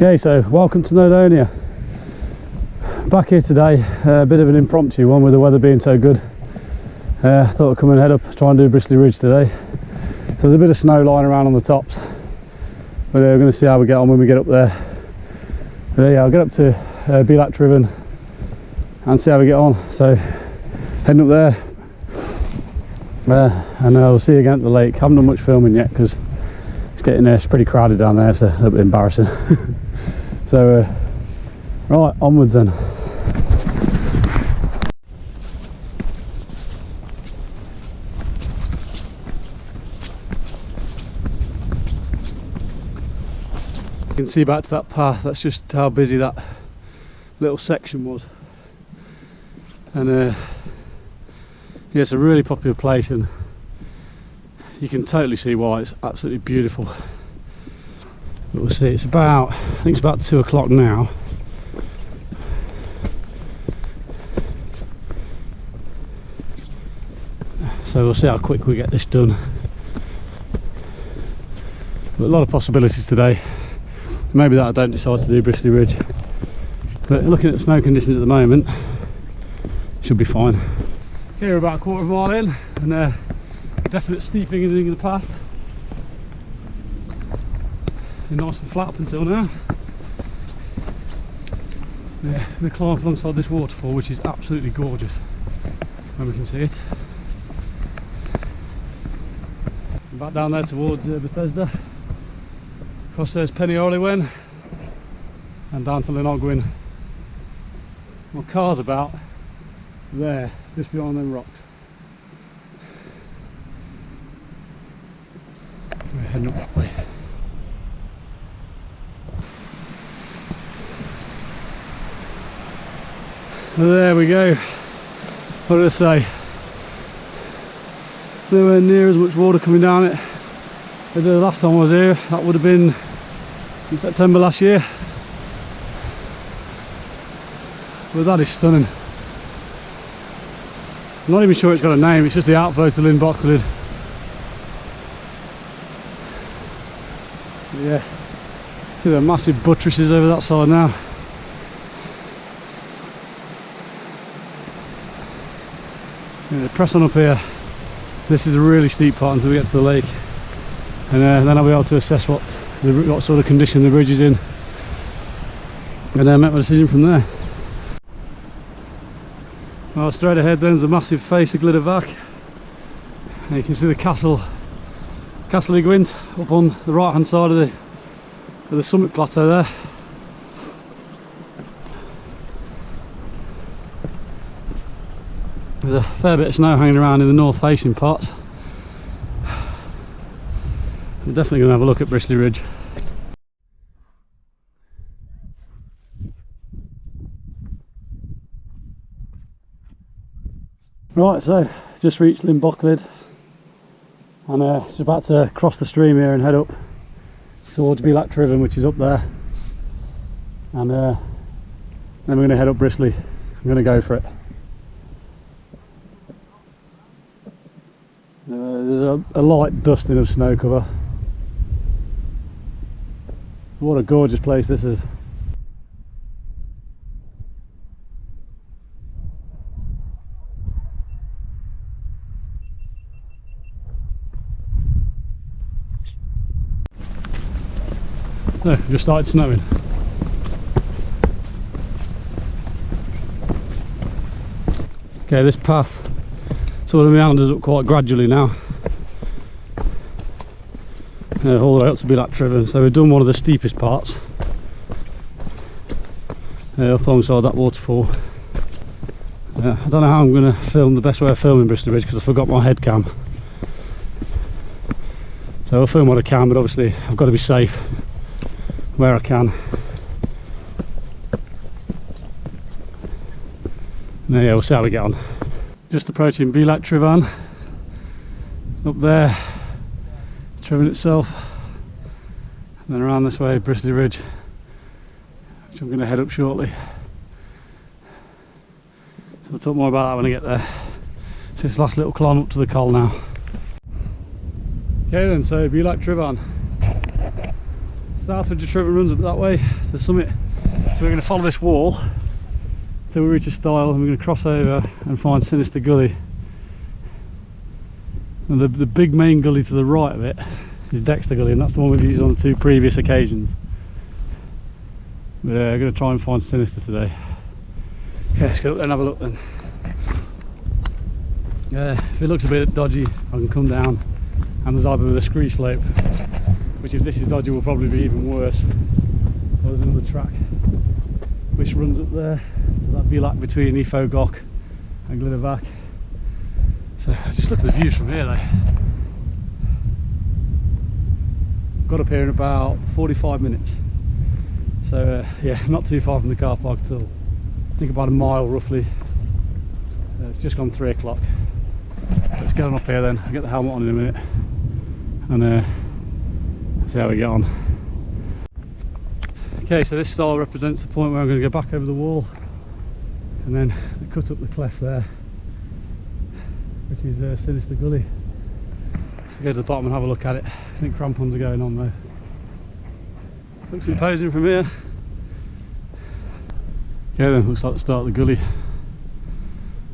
Okay, so welcome to Snowdonia. Back here today, a bit of an impromptu one with the weather being so good. Thought I'd come and head up, try and do Bristly Ridge today. So there's a bit of snow lying around on the tops, but we're going to see how we get on when we get up there. But yeah, I'll get up to Bwlch Tryfan and see how we get on. So heading up there, and I'll see you again at the lake. Haven't done much filming yet because it's getting there. It's pretty crowded down there, so a little bit embarrassing. So right, onwards then. You can see back to that path. That's just how busy that little section was. And yeah, it's a really popular place, and you can totally see why. It's absolutely beautiful. But we'll see. It's about, I think it's about 2 o'clock now. So we'll see how quick we get this done. But a lot of possibilities today. Maybe that I don't decide to do Bristly Ridge. But looking at the snow conditions at the moment, should be fine. Okay, we're about a quarter of a mile in, and definite steeping in the path. Been nice and flat up until now. Yeah, we climb up alongside this waterfall, which is absolutely gorgeous when we can see it. Back down there towards Bethesda. Across there's Penny Llyn and down to Llyn Ogwen. My car's about there, just behind them rocks. We're heading up that way. Well, there we go. What did I say? Nowhere near as much water coming down it as the last time I was here. That would have been in September last year. But that is stunning. I'm not even sure it's got a name, it's just the outflow to Llyn Bochlwyd. Yeah, see the massive buttresses over that side now. Yeah, press on up here. This is a really steep part until we get to the lake, and then I'll be able to assess what sort of condition the bridge is in, and then make my decision from there. Well, straight ahead then is a massive face of Glyder Fach, and you can see the Castle Ogwen up on the right hand side of the summit plateau there. There's a fair bit of snow hanging around in the north facing parts. We're definitely going to have a look at Bristly Ridge. Right, so just reached Llyn Bochlwyd, and just about to cross the stream here and head up towards Bwlch Tryfan, which is up there, and then we're going to head up Bristly. I'm going to go for it. There's a light dusting of snow cover. What a gorgeous place this is. No, it just started snowing. Okay, this path sort of meanders up quite gradually now, all the way up to Bwlch Tryfan. So we've done one of the steepest parts, up alongside that waterfall. I don't know how I'm going to film the best way of filming Bristly Ridge because I forgot my head cam. So I'll film what I can, but obviously I've got to be safe where I can. And yeah, we'll see how we get on. Just approaching Bwlch Tryfan. Up there, Tryfan itself, and then around this way, Bristly Ridge, which I'm going to head up shortly. So we'll talk more about that when I get there. It's this last little climb up to the col now. Okay then, so Bwlch Tryfan. South Ridge of Tryfan runs up that way to the summit, so we're going to follow this wall until we reach a stile, and we're going to cross over and find Sinister Gully. And the big main gully to the right of it is Dexter Gully, and that's the one we've used on the 2 previous occasions. But we're going to try and find Sinister today. Okay, let's go up there and have a look then. If it looks a bit dodgy, I can come down, and there's either the scree slope, which if this is dodgy will probably be even worse, or there's another track which runs up there to that Bwlch between Glyder and Glyder Fach. So just look at the views from here though. Got up here in about 45 minutes, so yeah, not too far from the car park at all. I think about a mile roughly. It's just gone 3 o'clock. Let's get on up here then. I'll get the helmet on in a minute and see how we get on. Okay, so this style represents the point where I'm going to go back over the wall and then cut up the cleft there, which is Sinister Gully. I'll go to the bottom and have a look at it. I think crampons are going on though. Looks imposing from here. Okay then, looks like the start of the gully.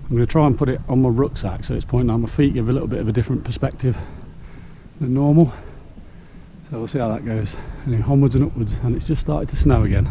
I'm going to try and put it on my rucksack so it's pointing out my feet, give a little bit of a different perspective than normal. So we'll see how that goes. Anyway, onwards and upwards, and it's just started to snow again.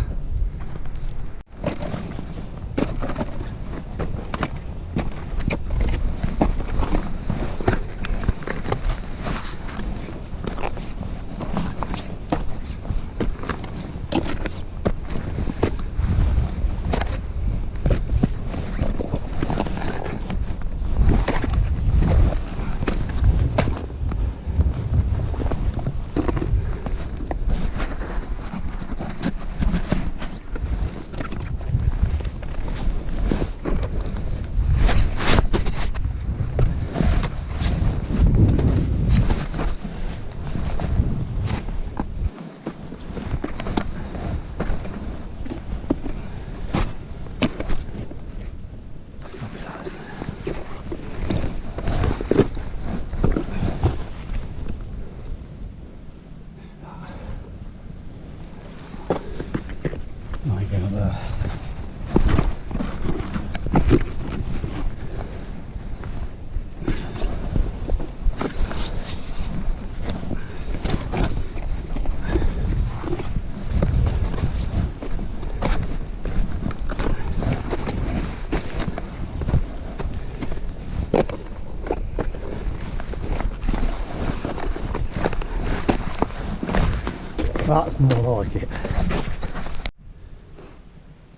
That's more like it.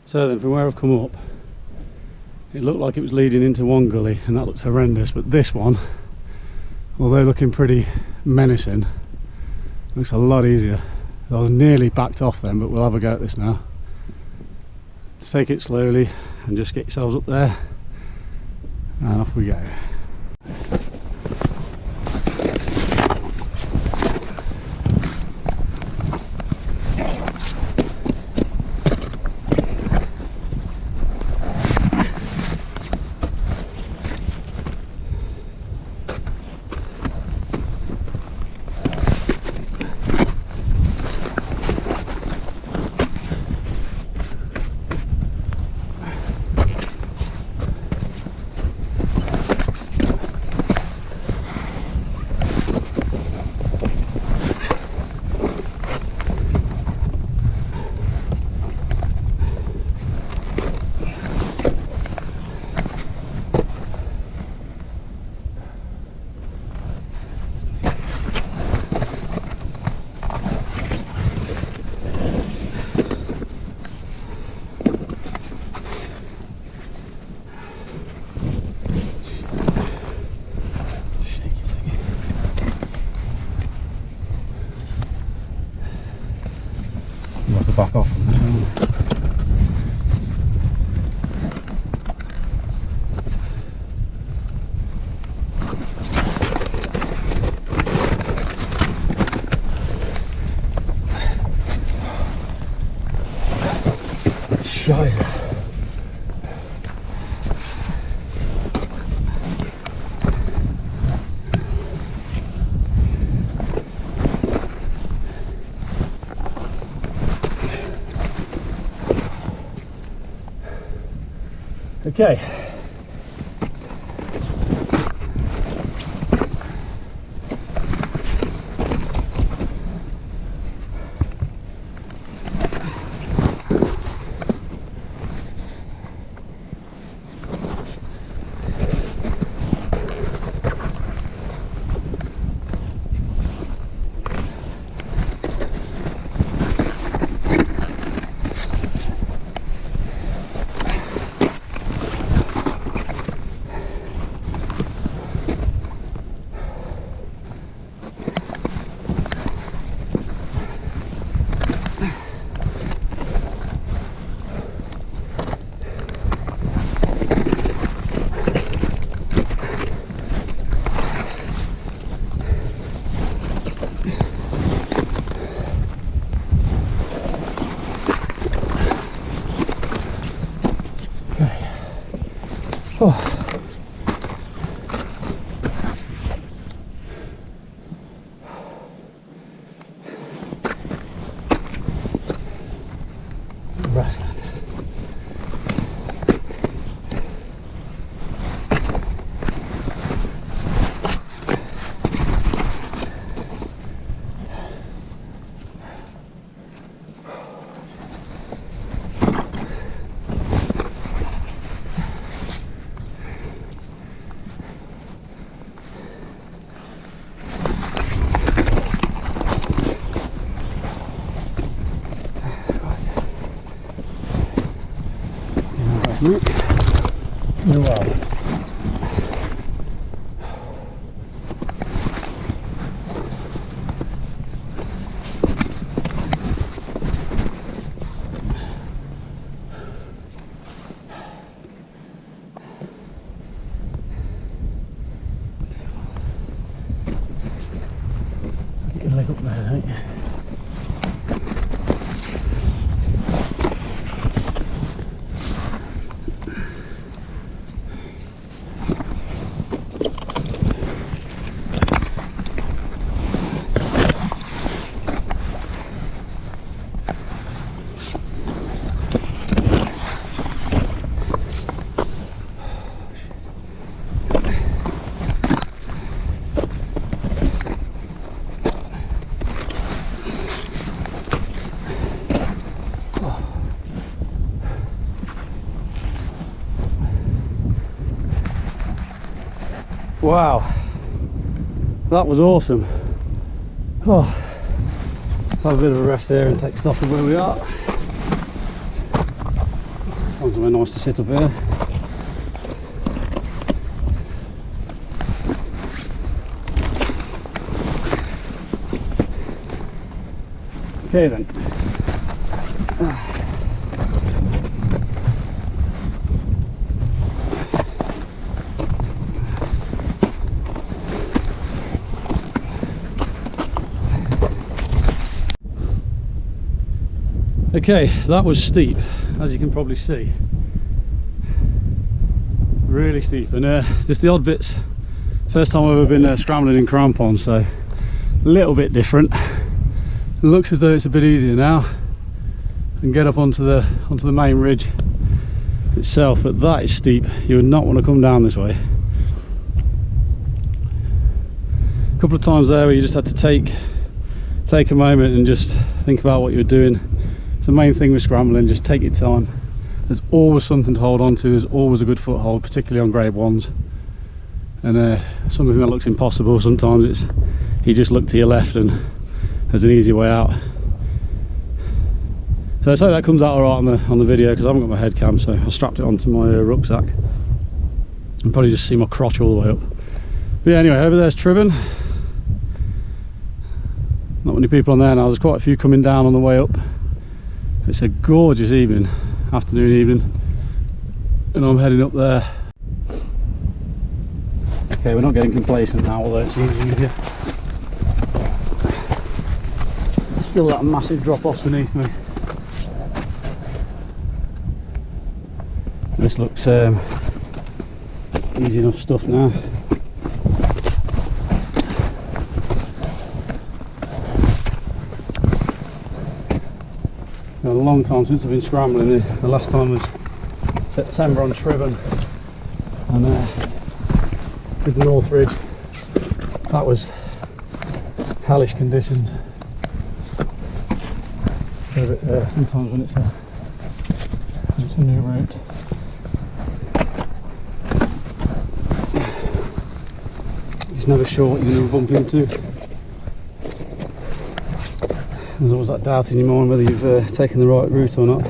So then, from where I've come up, it looked like it was leading into one gully, and that looks horrendous, but this one, although looking pretty menacing, looks a lot easier. I was nearly backed off then, but we'll have a go at this now. Just take it slowly and just get yourselves up there, and off we go. Back off. Scheiße. Okay. Oh. Grassland. Do well. Get your leg up there, don't you? Wow, that was awesome. Oh, let's have a bit of a rest here and take stock of where we are. It's somewhere nice to sit up here. Okay then. Okay, that was steep, as you can probably see. Really steep, and just the odd bits. First time I've ever been scrambling in crampons, so a little bit different. It looks as though it's a bit easier now, and get up onto the main ridge itself. But that is steep. You would not want to come down this way. A couple of times there where you just had to take a moment and just think about what you were doing. It's the main thing with scrambling, just take your time. There's always something to hold on to, there's always a good foothold, particularly on grade ones. And something that looks impossible, sometimes it's you just look to your left and there's an easy way out. So I hope that comes out alright on the video, because I haven't got my head cam, so I strapped it onto my rucksack. You can probably just see my crotch all the way up. But yeah, anyway, over there's Tryfan. Not many people on there now, there's quite a few coming down on the way up. It's a gorgeous afternoon evening, and I'm heading up there. Okay, we're not getting complacent now, although it seems easier. There's still that massive drop off beneath me. This looks easy enough stuff now. A long time since I've been scrambling. The last time was September on Tryfan, and with the North Ridge, that was hellish conditions. So sometimes when it's a new route, it's never sure what you're going to bump into. There's always that doubt in your mind whether you've taken the right route or not.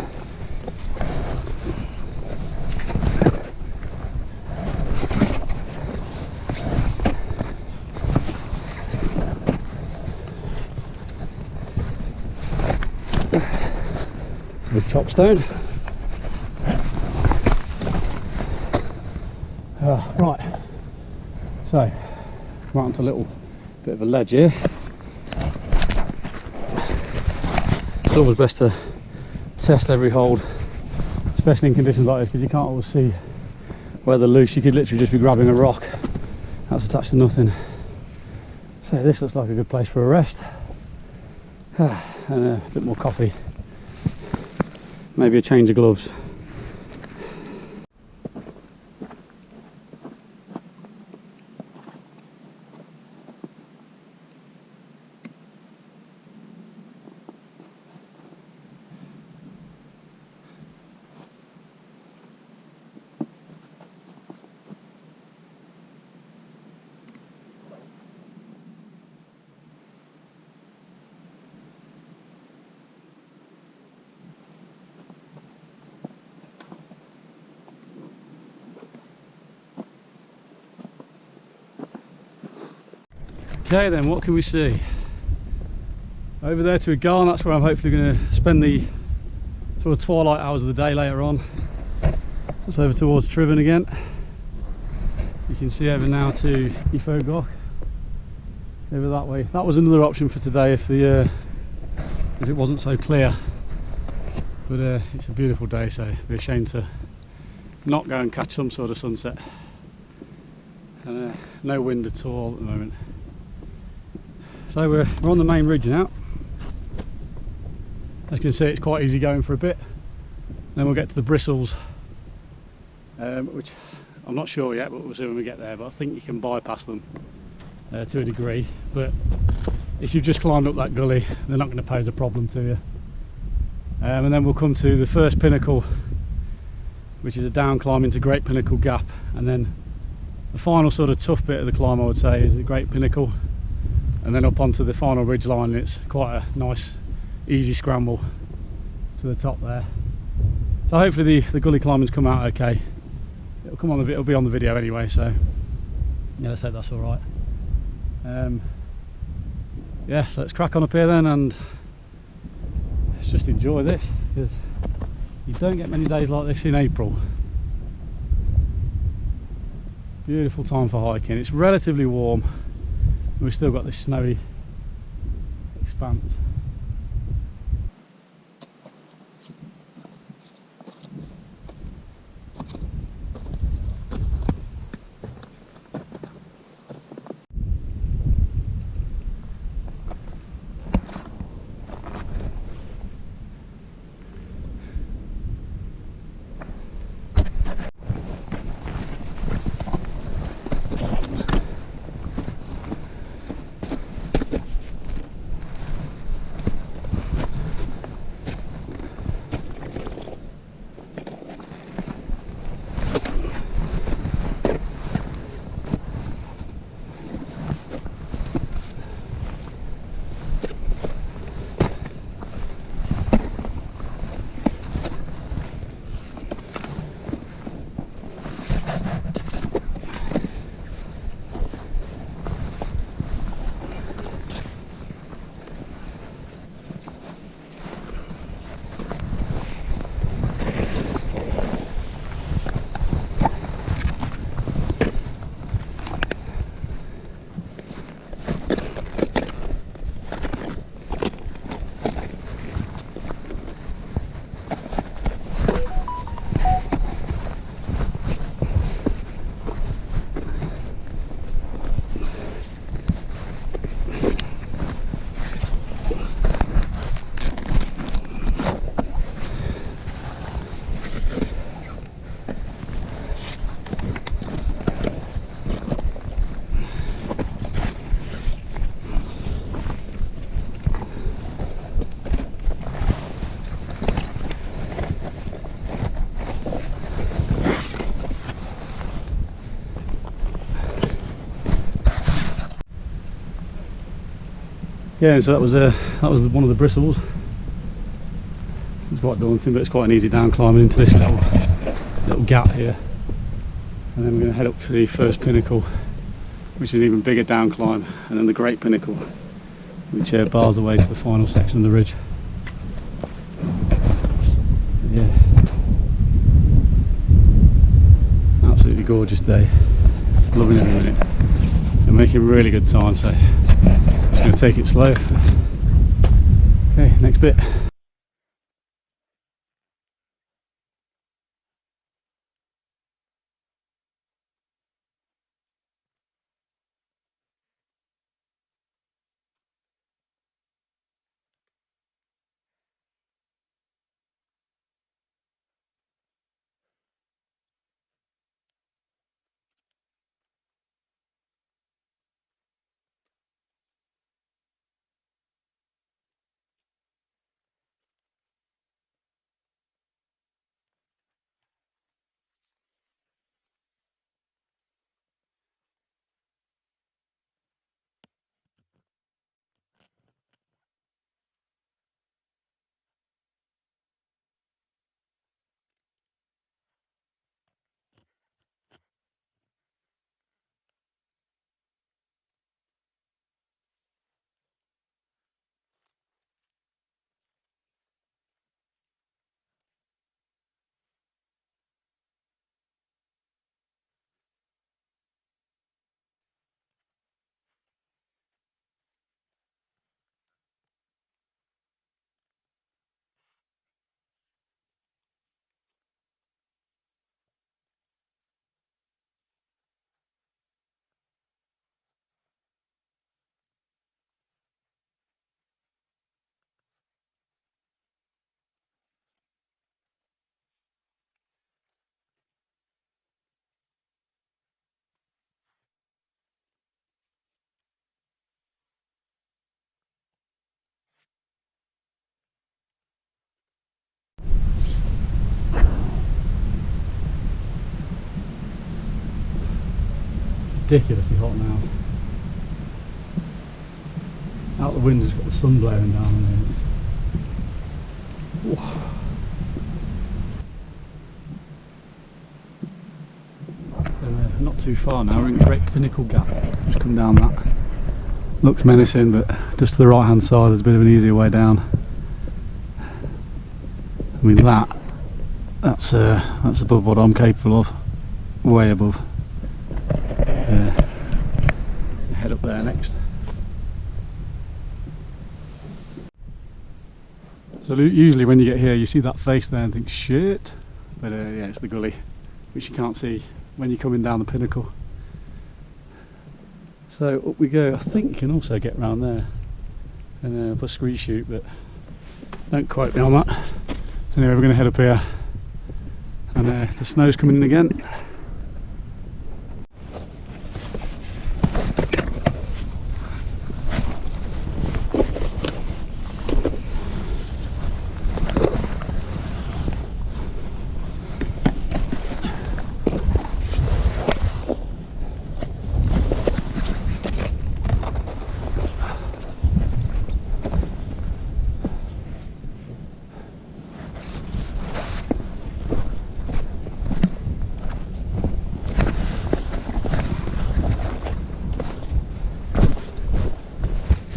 With chopstone. Right, so right onto a little bit of a ledge here. It's always best to test every hold, especially in conditions like this, because you can't always see where they're loose. You could literally just be grabbing a rock that's attached to nothing. So this looks like a good place for a rest, and a bit more coffee, maybe a change of gloves. Okay then, what can we see? Over there to a Garn, that's where I'm hopefully going to spend the sort of twilight hours of the day later on. Just over towards Tryfan again. You can see over now to Llyn Bochlwyd, over that way. That was another option for today if it wasn't so clear. But it's a beautiful day, so it'd be a shame to not go and catch some sort of sunset. And no wind at all at the moment. So we're on the main ridge now. As you can see, it's quite easy going for a bit. Then we'll get to the Bristles, which I'm not sure yet, but we'll see when we get there. But I think you can bypass them to a degree. But if you've just climbed up that gully, they're not going to pose a problem to you. And then we'll come to the first pinnacle, which is a down climb into Great Pinnacle Gap. And then the final sort of tough bit of the climb, I would say, is the Great Pinnacle. And then up onto the final ridge line. It's quite a nice easy scramble to the top there. So hopefully the gully climbing's come out okay. It'll be on the video anyway, so yeah, let's hope that's all right. Yeah, so let's crack on up here then, and let's just enjoy this, because you don't get many days like this in April. Beautiful time for hiking. It's relatively warm. We've still got this snowy expanse. Yeah, so that was one of the Bristles. It's quite daunting, but it's quite an easy down climbing into this little gap here. And then we're going to head up for the first pinnacle, which is an even bigger down climb, and then the great pinnacle, which bars the way to the final section of the ridge. Yeah, absolutely gorgeous day. Loving every minute. We're making really good time, so just going to take it slow. Okay, next bit. Ridiculously hot now. Out the window, it's got the sun blaring down on it. Not too far now, we're in Great Pinnacle Gap. Just come down that. Looks menacing, but just to the right hand side there's a bit of an easier way down. I mean that's above what I'm capable of. Way above. Head up there next. So usually when you get here you see that face there and think shit, but yeah, it's the gully, which you can't see when you're coming down the pinnacle. So up we go. I think you can also get round there and up a scree shoot, but don't quote me on that. Anyway, we're going to head up here, and the snow's coming in again.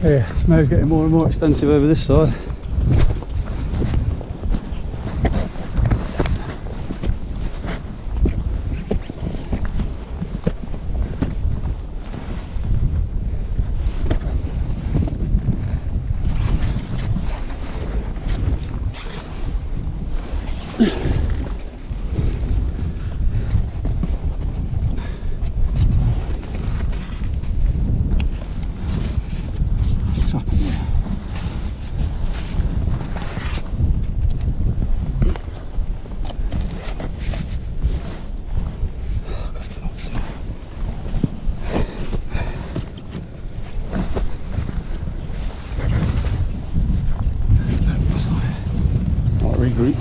Yeah, snow's getting more and more extensive over this side. Regroup.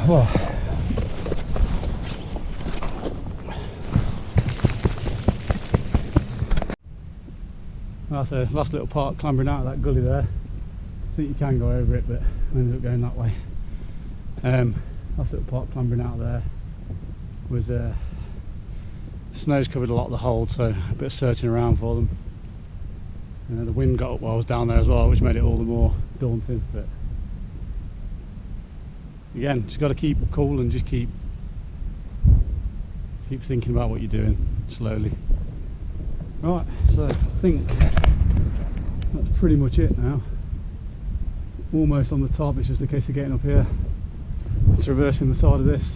Well, that's a last little part clambering out of that gully there. I think you can go over it, but I ended up going that way. Last little part clambering out of there was the snow's covered a lot of the hold, so a bit of searching around for them. The wind got up while I was down there as well, which made it all the more daunting. But again, just got to keep cool and just keep thinking about what you're doing slowly. Right, so I think that's pretty much it now. Almost on the top. It's just a case of getting up here, traversing the side of this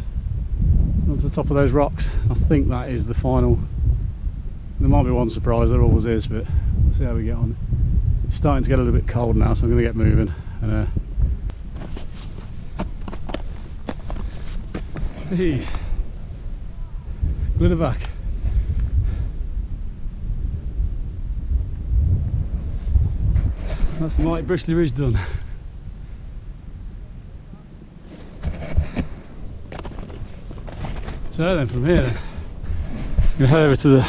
onto the top of those rocks. I think that is the final. There might be one surprise, there always is, but we'll see how we get on. It's starting to get a little bit cold now, so I'm going to get moving. And hey, Glyder Fach. That's the mighty Bristly Ridge done. So then from here, I'm going to head over to the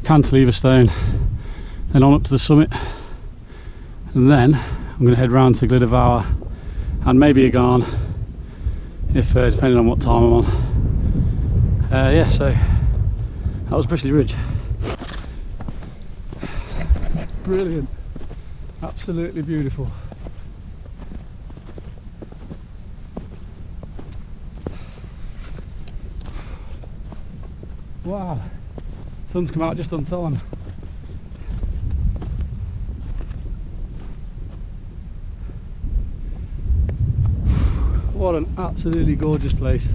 cantilever stone, then on up to the summit, and then I'm going to head round to Glyder Fawr and maybe a Garn, if depending on what time I'm on. Yeah, so that was Bristly Ridge. Brilliant, absolutely beautiful. Wow, sun's come out just on time. What an absolutely gorgeous place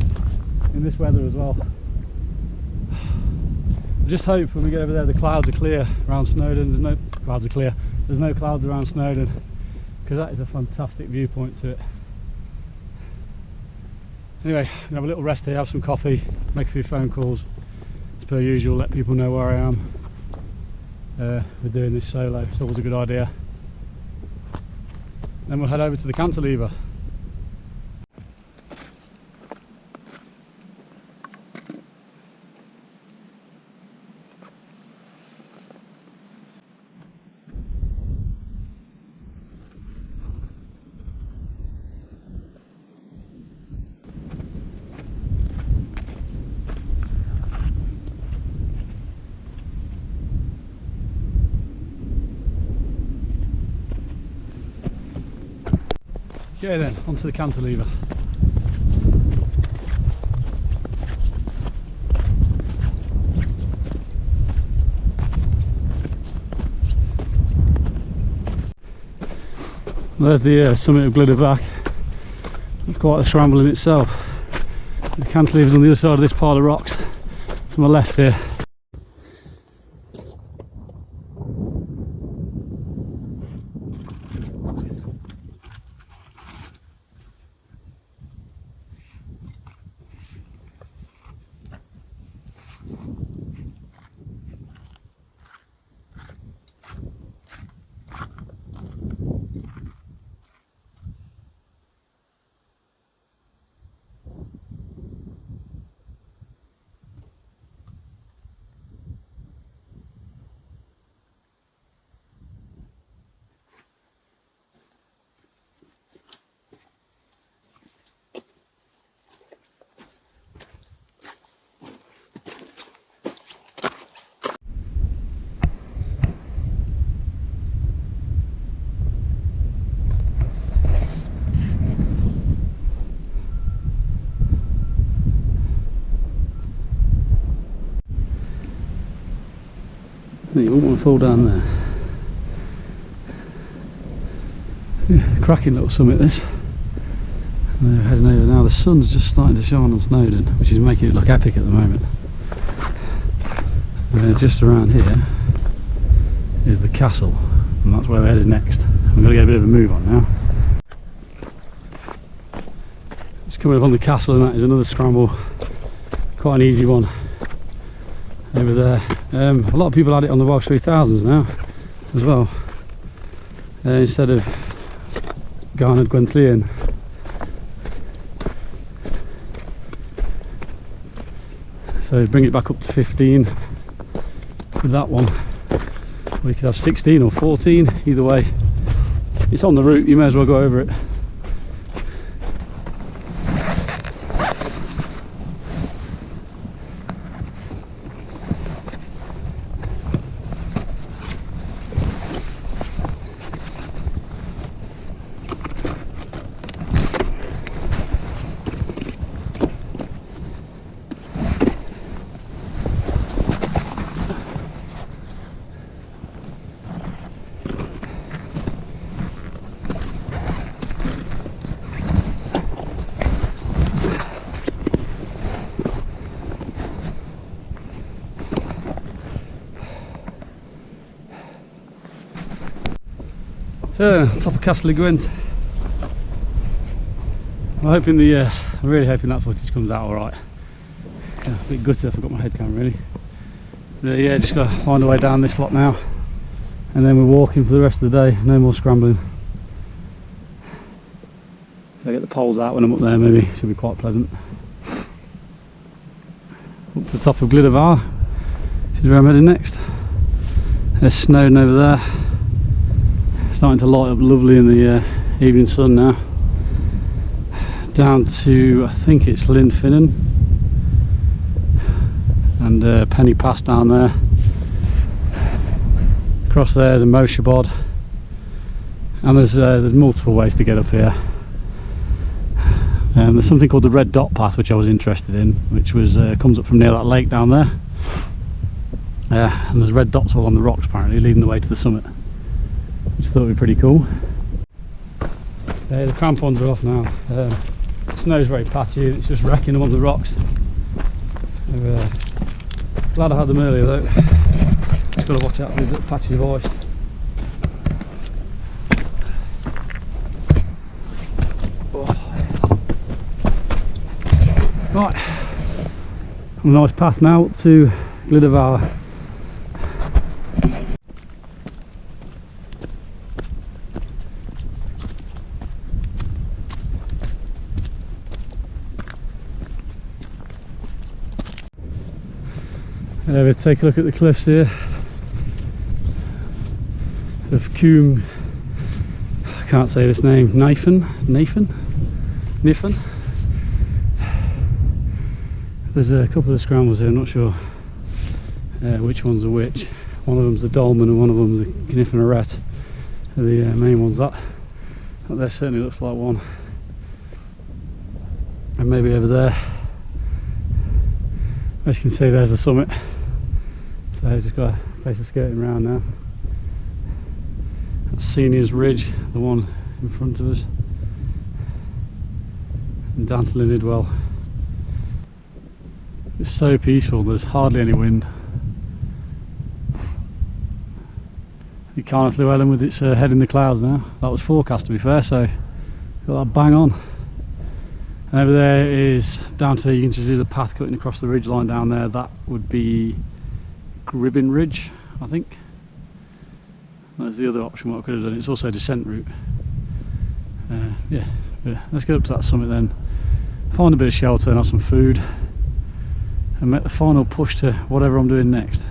in this weather as well. I just hope when we get over there the clouds are clear around Snowdon. There's no clouds are clear. There's no clouds around Snowdon, because that is a fantastic viewpoint to it. Anyway, I'm gonna have a little rest here, have some coffee, make a few phone calls. Per usual, let people know where I am. We're doing this solo, it's always a good idea. Then we'll head over to the cantilever. Okay then, onto the cantilever. There's the summit of Glyder Fach. It's quite a scramble in itself. The cantilever's on the other side of this pile of rocks to my left here. You wouldn't want to fall down there. Yeah, cracking little summit this. And we're heading over now. The sun's just starting to shine on Snowdon, which is making it look epic at the moment. Just around here is the castle, and that's where we're headed next. We're going to get a bit of a move on now. Just coming up on the castle, and that is another scramble. Quite an easy one over there. A lot of people had it on the Welsh 3000s now as well, instead of Garn Llyn. So bring it back up to 15 with that one. Or you could have 16 or 14, either way. It's on the route, you may as well go over it. So, top of Castle Gwent. I'm really hoping that footage comes out alright. Yeah, a bit gutted I forgot my head cam really. But yeah, just gotta find a way down this lot now. And then we're walking for the rest of the day, no more scrambling. If I get the poles out when I'm up there maybe, it should be quite pleasant. Up to the top of Glyder Fawr, this is where I'm heading next. There's Snowdonia over there. Starting to light up lovely in the evening sun now. Down to, I think it's Llyn and Penny Pass down there. Across there is a motion bod, and there's multiple ways to get up here. There's something called the red dot path which I was interested in, which was comes up from near that lake down there. And there's red dots all on the rocks apparently leading the way to the summit, which I thought would be pretty cool. The crampons are off now. The snow's very patchy and it's just wrecking them on the rocks. Glad I had them earlier though. Just got to watch out for these little patches of ice. Right, a nice path now up to Glyder Fawr. Let's take a look at the cliffs here of Cwm. I can't say this name. Niffen. There's a couple of scrambles here. I'm not sure which ones are which. One of them's the dolmen and one of them's the Gniffin are the main ones. That there certainly looks like one. And maybe over there, as you can see, there's the summit. So I've just got a place of skirting around now. That's Sinister Ridge, the one in front of us. And down to Llyn I. It's so peaceful, there's hardly any wind. You can't see Llyn with its head in the clouds now. That was forecast to be fair, so got that bang on. And over there is down to, you can just see the path cutting across the ridge line down there. That would be Ogwen Ridge, I think. That's the other option what I could have done. It's also a descent route. Yeah, let's get up to that summit then, find a bit of shelter and have some food, and make the final push to whatever I'm doing next.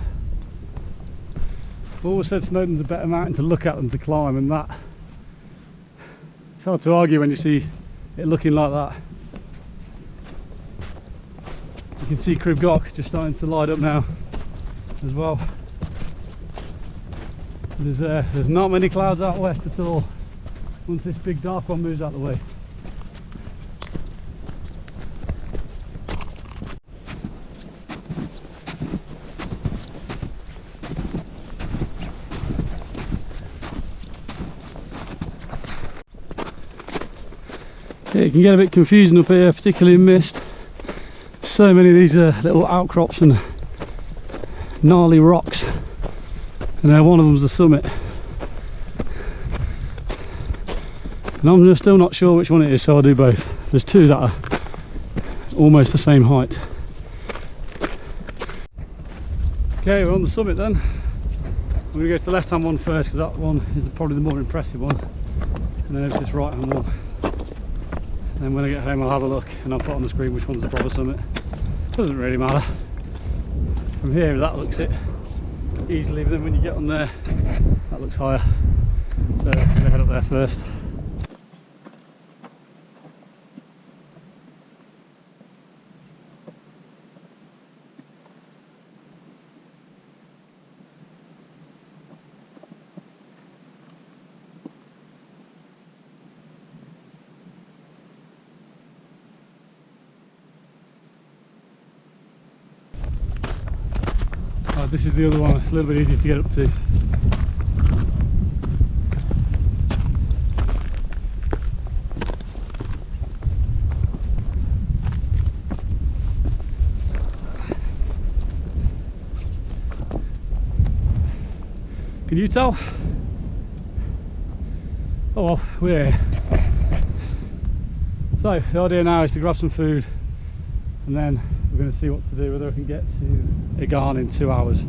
I've always said Snowdon's a better mountain to look at than to climb, and that, it's hard to argue when you see it looking like that. You can see Crib Goch just starting to light up now as well. There's not many clouds out west at all once this big dark one moves out of the way. Yeah, it can get a bit confusing up here, particularly in mist. So many of these little outcrops and gnarly rocks, and one of them's the summit, and I'm still not sure which one it is, so I'll do both. There's two that are almost the same height. Okay, we're on the summit then. I'm going to go to the left hand one first because that one is probably the more impressive one, and then there's this right hand one. And when I get home I'll have a look and I'll put on the screen which one's the proper summit. Doesn't really matter. from here that looks it easily, but then when you get on there that looks higher, so I'm going to head up there first. This is the other one, it's a little bit easier to get up to. Can you tell? Oh well, we're here. So the idea now is to grab some food and then we're going to see what to do, whether I can get to a Garn in 2 hours.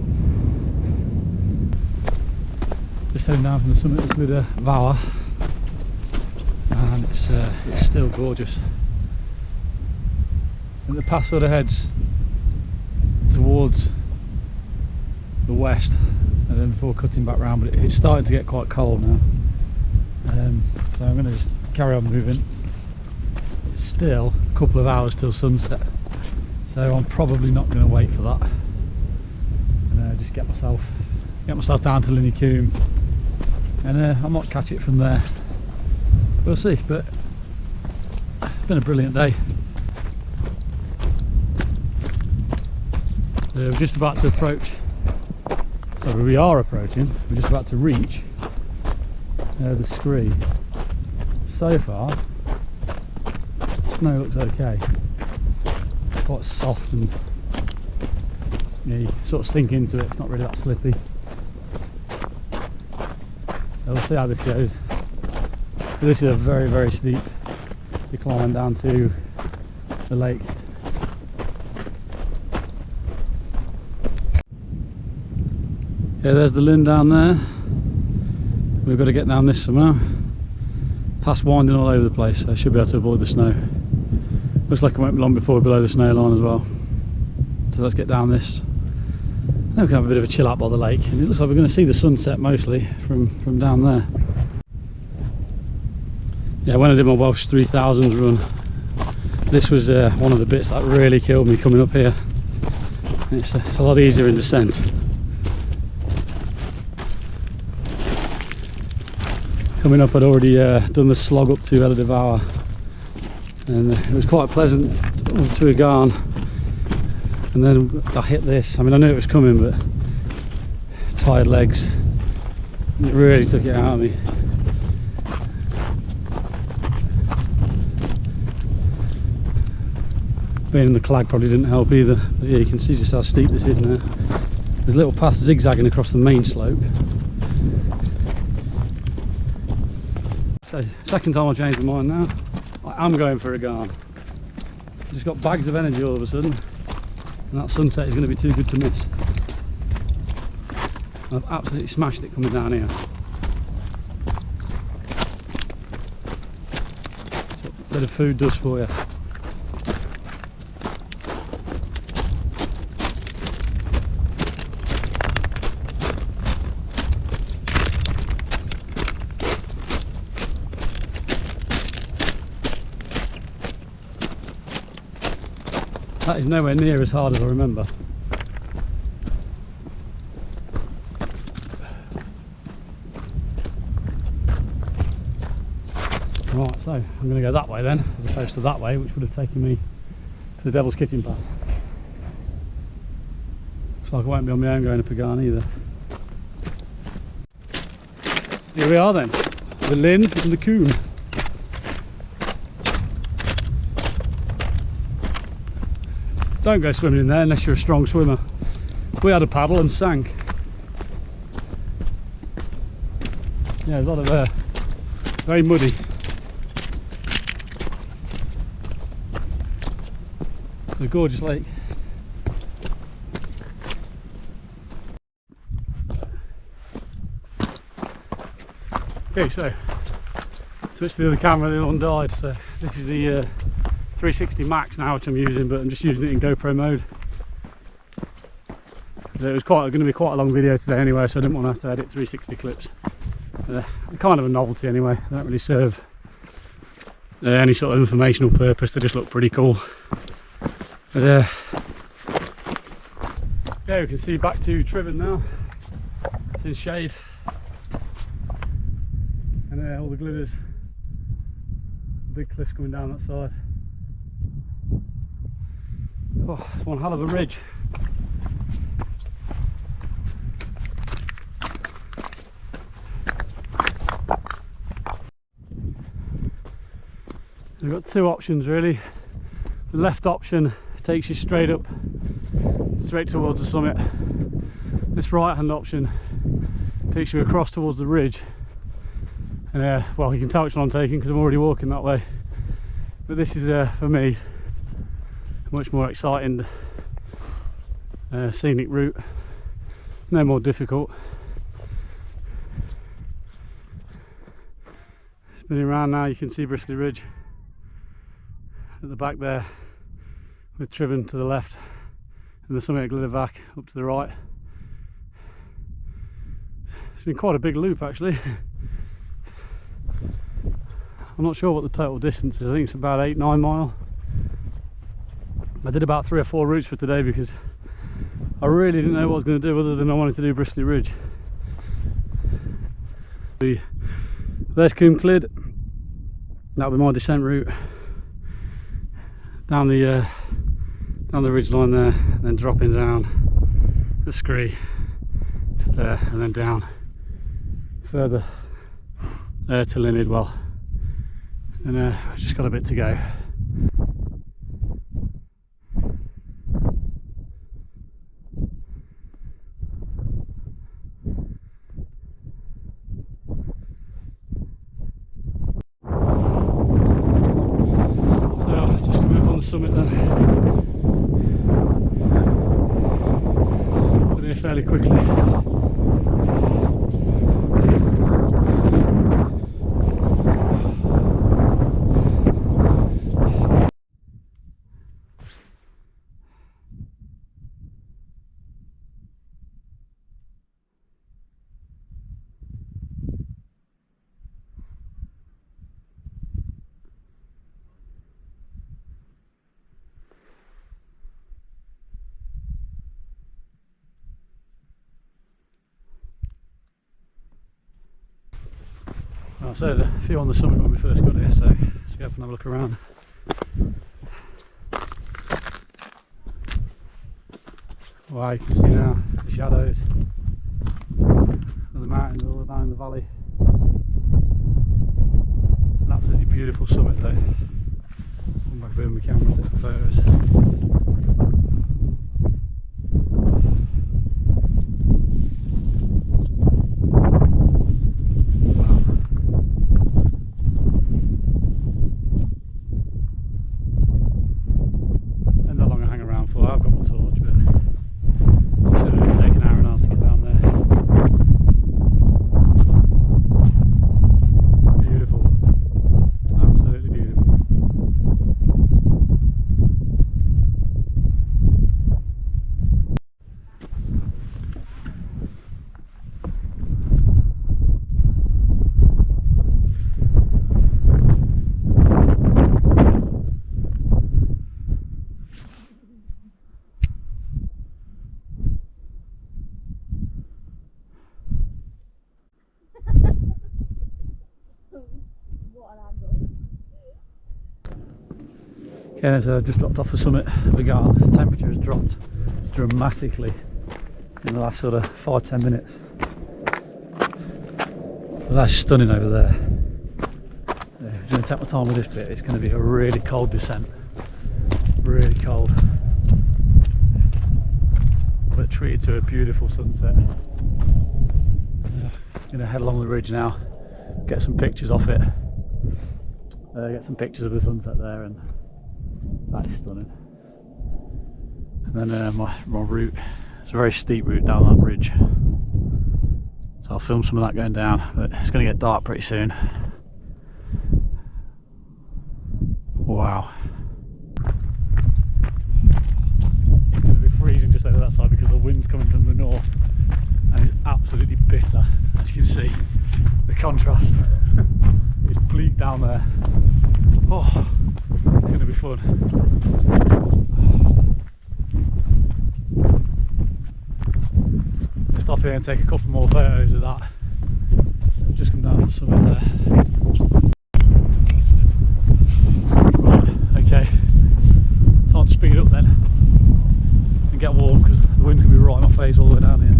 Just heading down from the summit of Glyder Fawr, and it's still gorgeous. And the path sort of heads towards the west, and then before cutting back round, but it's starting to get quite cold now. So I'm going to just carry on moving. It's still a couple of hours till sunset, so I'm probably not going to wait for that. And just get myself down to Llyn y Cwm, and I might catch it from there. We'll see, but it's been a brilliant day. We're just about to approach. So we are approaching. We're just about to reach the scree. So far, the snow looks okay. It's quite soft, and you sort of sink into it. It's not really that slippy. So we'll see how this goes. But this is a very, very steep decline down to the lake. Yeah, there's the Llyn down there. We've got to get down this somehow. Path's winding all over the place, so I should be able to avoid the snow. Looks like it won't be long before we're below the snow line as well. So let's get down this. Then we can have a bit of a chill out by the lake, and it looks like we're going to see the sunset mostly from down there. Yeah, when I did my Welsh 3000s run, this was one of the bits that really killed me coming up here. It's a lot easier in descent. Coming up, I'd already done the slog up to Glyder Fawr, and it was quite pleasant through a Garn, and then I hit this. I mean, I knew it was coming, but tired legs, it really took it out of me. Being in the clag probably didn't help either, but yeah, you can see just how steep this is now. There's a little path zigzagging across the main slope. So, second time I've changed my mind now. I am going for a Garn. I've just got bags of energy all of a sudden, and that sunset is going to be too good to miss. I've absolutely smashed it coming down here. That's what a bit of food does for you. That is nowhere near as hard as I remember. Right, so I'm going to go that way then, as opposed to that way, which would have taken me to the Devil's Kitchen path. Looks like I won't be on my own going up a Garn either. Here we are then, the Llyn and the Cwm. Don't go swimming in there unless you're a strong swimmer. We had a paddle and sank. Yeah, a lot of very muddy. It's a gorgeous lake. Okay, so switched to the other camera, the other one died, so this is the 360 max now, which I'm using, but I'm just using it in GoPro mode. It was going to be quite a long video today anyway, so I didn't want to have to edit 360 clips. They're kind of a novelty anyway. They don't really serve any sort of informational purpose. They just look pretty cool. But yeah, we can see back to Tryfan now. It's in shade, and all the gliders, big cliffs coming down that side. Oh, it's one hell of a ridge. We've got two options really. The left option takes you straight up, straight towards the summit. This right hand option takes you across towards the ridge. And well, you can tell which one I'm taking because I'm already walking that way. But this is for me a much more exciting scenic route, no more difficult. Spinning around now, you can see Bristly Ridge at the back there, with Tryfan to the left and the summit of Glyder Fach up to the right. It's been quite a big loop actually. I'm not sure what the total distance is. I think it's about 8-9 miles. I did about 3 or 4 routes for today because I really didn't know what I was going to do other than I wanted to do Bristly Ridge. There's clambered. That'll be my descent route down the ridge line there, and then dropping down the scree to there, and then down further to Llyn I, and we've just got a bit to go. Summit then. We're there fairly quickly. So the view on the summit when we first got here, so let's go up and have a look around. Wow, you can see now the shadows of the mountains all down in the valley. It's an absolutely beautiful summit though. Come back with my camera and take some photos. Okay, as I just dropped off the summit of the Garn, the temperature has dropped dramatically in the last sort of 5-10 minutes. Well, that's stunning over there. I'm going to take my time with this bit. It's going to be a really cold descent, really cold, but treated to a beautiful sunset. I'm going to head along the ridge now, get some pictures off it, get some pictures of the sunset there, and that's stunning. And then my route, it's a very steep route down that ridge, so I'll film some of that going down, but it's going to get dark pretty soon. Wow. It's going to be freezing just over that side because the wind's coming from the contrast. It's bleak down there. Oh, it's going to be fun. I'll stop here and take a couple more photos of that. I've just come down to the summit there. Right, okay. Time to speed up then and get warm because the wind's going to be right in my face all the way down here.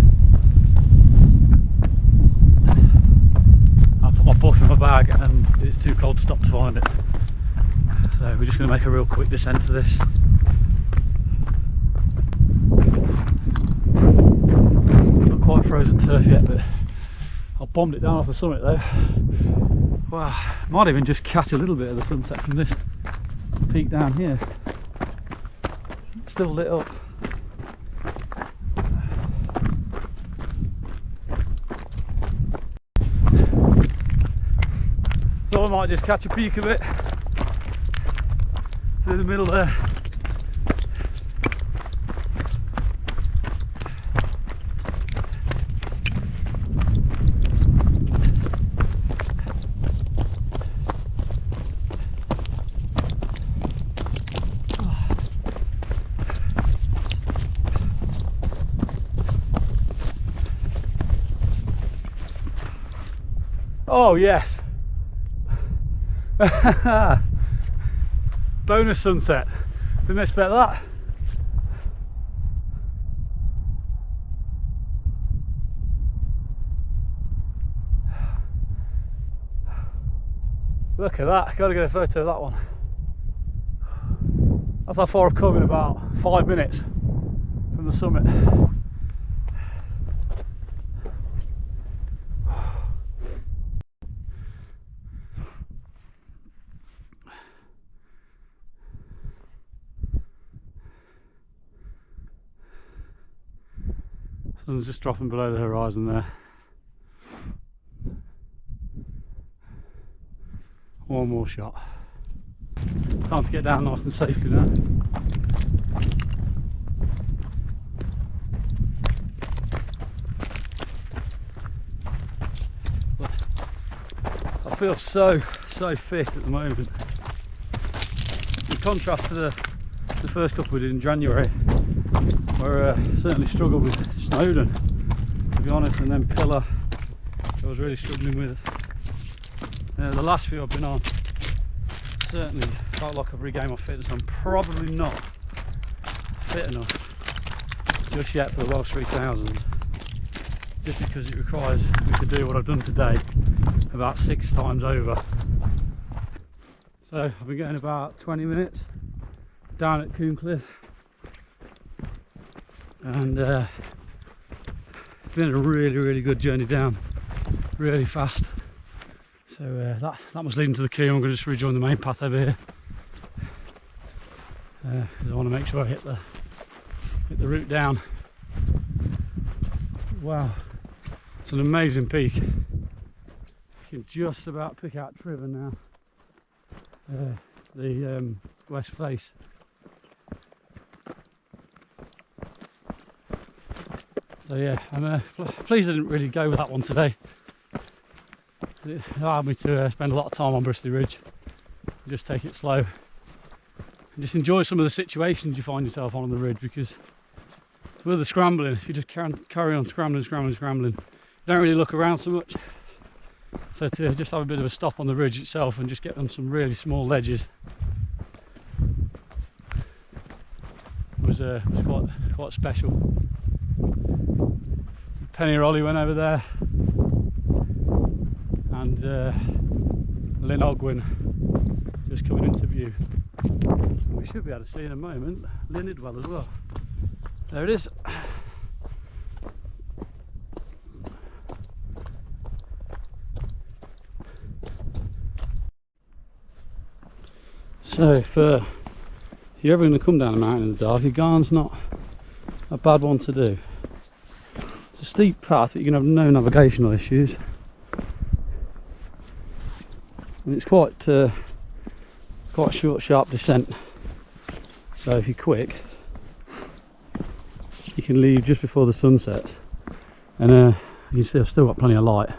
I put my buff in my bag and it's too cold to stop to find it. So we're just going to make a real quick descent to this. Not quite frozen turf yet, but I bombed it down off the summit though. Wow, might even just catch a little bit of the sunset from this peak down here. Still lit up. Thought I might just catch a peek of it through the middle there. Oh yes. Bonus sunset. Didn't expect that. Look at that. Got to get a photo of that one. That's how far I've come in about 5 minutes from the summit. Sun's just dropping below the horizon there. One more shot. Time to get down nice and safely now. But I feel so fit at the moment. In contrast to the first up we did in January, where I certainly struggled with Snowdonia, to be honest, and then Pillar I was really struggling with. The last few I've been on certainly felt like I've regained my fitness. I'm probably not fit enough just yet for the Bwlch 3000, just because it requires me to do what I've done today about 6 times over. So I've been getting about 20 minutes down at Cwm Cliff, and it's been a really good journey down, really fast. So that must lead into the Cwm. I'm going to just rejoin the main path over here. I want to make sure I hit the route down. Wow, it's an amazing peak. You can just about pick out Tryfan now. The west face. So yeah, I'm pleased I didn't really go with that one today. It allowed me to spend a lot of time on Bristly Ridge, just take it slow and just enjoy some of the situations you find yourself on the ridge, because with the scrambling, if you just carry on scrambling, you don't really look around so much. So to just have a bit of a stop on the ridge itself and just get on some really small ledges was quite special. Penny Rolly went over there, and Llyn Ogwen just coming into view. We should be able to see in a moment Llyn I as well. There it is. So if you're ever going to come down a mountain in the dark, your Garn's not a bad one to do. It's a steep path, but you can have no navigational issues. And it's quite a short, sharp descent. So if you're quick, you can leave just before the sun sets, and you can see I've still got plenty of light.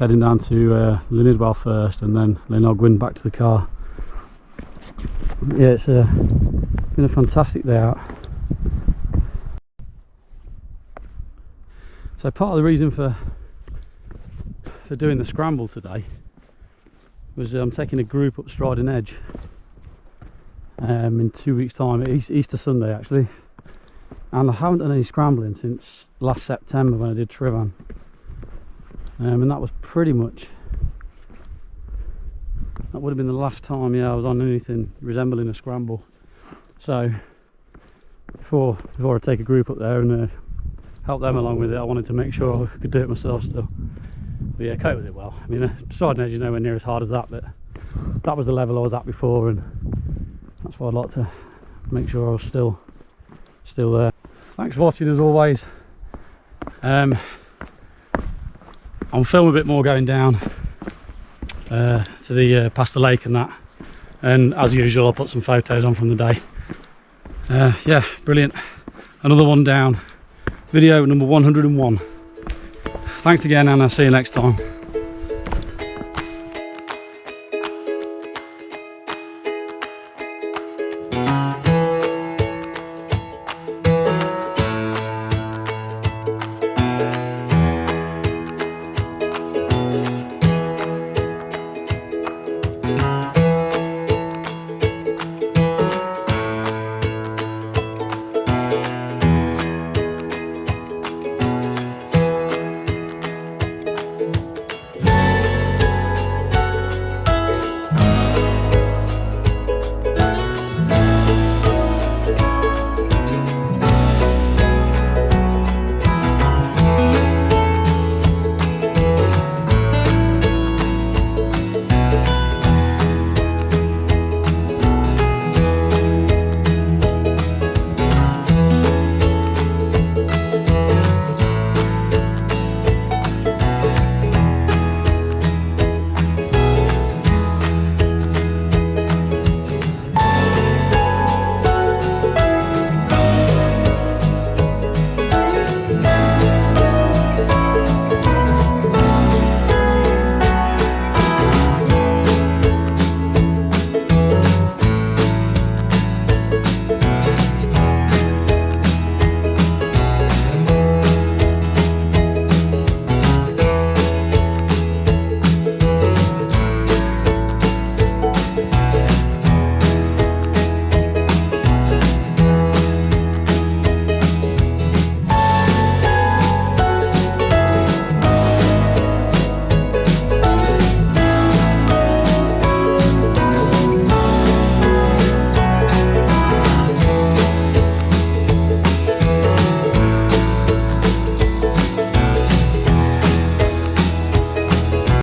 heading down to Llyn first, and then Llyn Ogwen back to the car. Yeah, it's been a fantastic day out. So part of the reason for doing the scramble today was I'm taking a group up Striding Edge in 2 weeks' time, Easter Sunday actually, and I haven't done any scrambling since last September when I did Tryfan, and that was pretty much, that would have been the last time, yeah, I was on anything resembling a scramble. So before I take a group up there and help them along with it, I wanted to make sure I could do it myself still. But yeah, cope with it well. I mean, Striding Edge is nowhere near as hard as that, but that was the level I was at before, and that's why I'd like to make sure I was still there. Thanks for watching as always. I'll film a bit more going down to the past the lake and that, and as usual I'll put some photos on from the day. Yeah, brilliant. Another one down. Video number 101. Thanks again, and I'll see you next time.